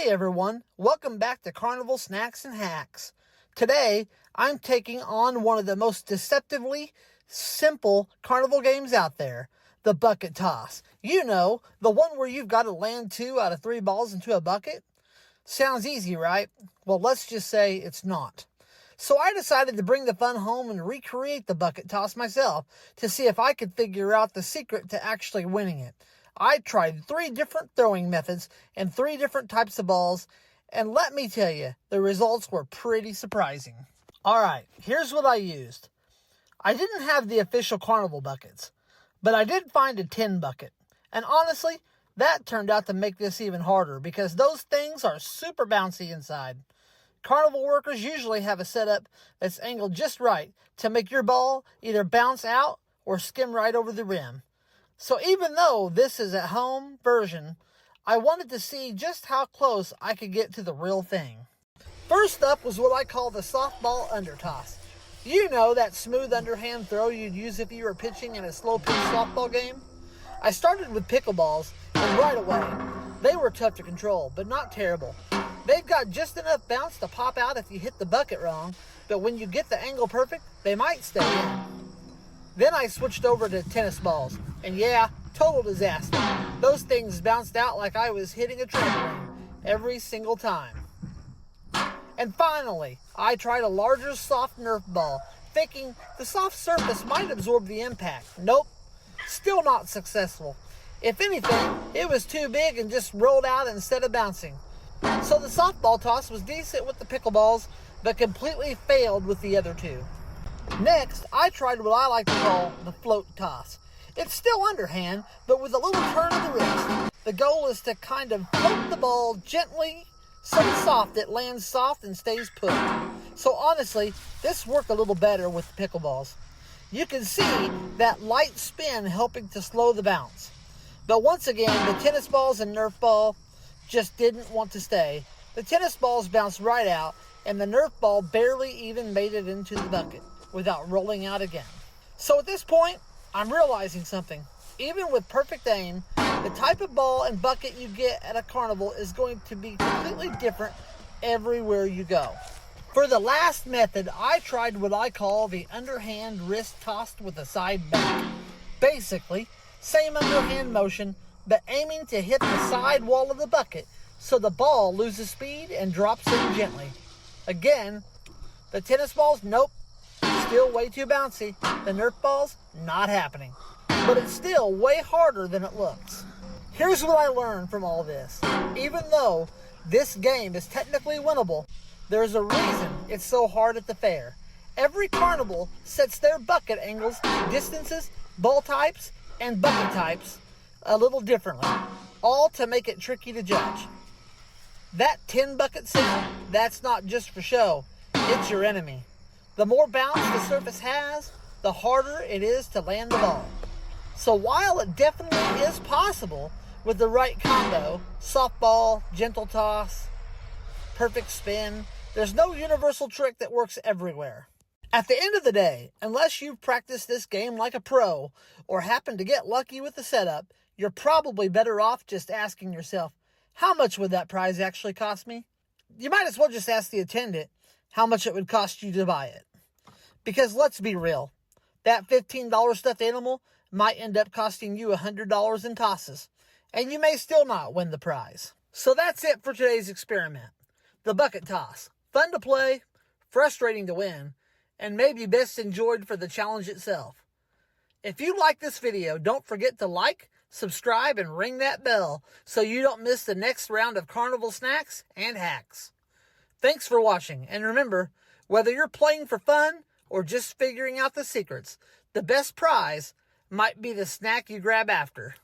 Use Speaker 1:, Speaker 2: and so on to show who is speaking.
Speaker 1: Hey everyone, welcome back to Carnival Snacks and Hacks. Today, I'm taking on one of the most deceptively simple carnival games out there, the bucket toss. You know, the one where you've got to land 2 out of 3 balls into a bucket. Sounds easy, right? Well, let's just say it's not. So I decided to bring the fun home and recreate the bucket toss myself to see if I could figure out the secret to actually winning it. I tried 3 different throwing methods and 3 different types of balls, and let me tell you, the results were pretty surprising. Alright, here's what I used. I didn't have the official carnival buckets, but I did find a tin bucket. And honestly, that turned out to make this even harder because those things are super bouncy inside. Carnival workers usually have a setup that's angled just right to make your ball either bounce out or skim right over the rim. So even though this is a home version, I wanted to see just how close I could get to the real thing. First up was what I call the softball under toss. You know, that smooth underhand throw you'd use if you were pitching in a slow-pitch softball game? I started with pickleballs, and right away, they were tough to control, but not terrible. They've got just enough bounce to pop out if you hit the bucket wrong, but when you get the angle perfect, they might stay in. Then I switched over to tennis balls, and yeah, total disaster. Those things bounced out like I was hitting a trampoline every single time. And finally, I tried a larger soft Nerf ball, thinking the soft surface might absorb the impact. Nope, still not successful. If anything, it was too big and just rolled out instead of bouncing. So the softball toss was decent with the pickleballs, but completely failed with the other 2. Next, I tried what I like to call the float toss. It's still underhand, but with a little turn of the wrist. The goal is to kind of float the ball gently, so soft it lands soft and stays put. So honestly, this worked a little better with the pickleballs. You can see that light spin helping to slow the bounce. But once again, the tennis balls and Nerf ball just didn't want to stay. The tennis balls bounced right out, and the Nerf ball barely even made it into the bucket without rolling out again. So at this point, I'm realizing something. Even with perfect aim, the type of ball and bucket you get at a carnival is going to be completely different everywhere you go. For the last method, I tried what I call the underhand wrist tossed with a side bend. Basically, same underhand motion, but aiming to hit the side wall of the bucket so the ball loses speed and drops in gently. Again, the tennis balls, nope, still way too bouncy. The Nerf balls, not happening. But it's still way harder than it looks. Here's what I learned from all this. Even though this game is technically winnable, there's a reason it's so hard at the fair. Every carnival sets their bucket angles, distances, ball types, and bucket types a little differently, all to make it tricky to judge. That 10 bucket sound, that's not just for show, it's your enemy. The more bounce the surface has, the harder it is to land the ball. So while it definitely is possible with the right combo, softball, gentle toss, perfect spin, there's no universal trick that works everywhere. At the end of the day, unless you've practiced this game like a pro or happen to get lucky with the setup, you're probably better off just asking yourself, how much would that prize actually cost me? You might as well just ask the attendant how much it would cost you to buy it. Because let's be real, that $15 stuffed animal might end up costing you $100 in tosses, and you may still not win the prize. So that's it for today's experiment. The bucket toss. Fun to play, frustrating to win, and maybe best enjoyed for the challenge itself. If you like this video, don't forget to like, subscribe, and ring that bell so you don't miss the next round of Carnival Snacks and Hacks. Thanks for watching, and remember, whether you're playing for fun or just figuring out the secrets, the best prize might be the snack you grab after.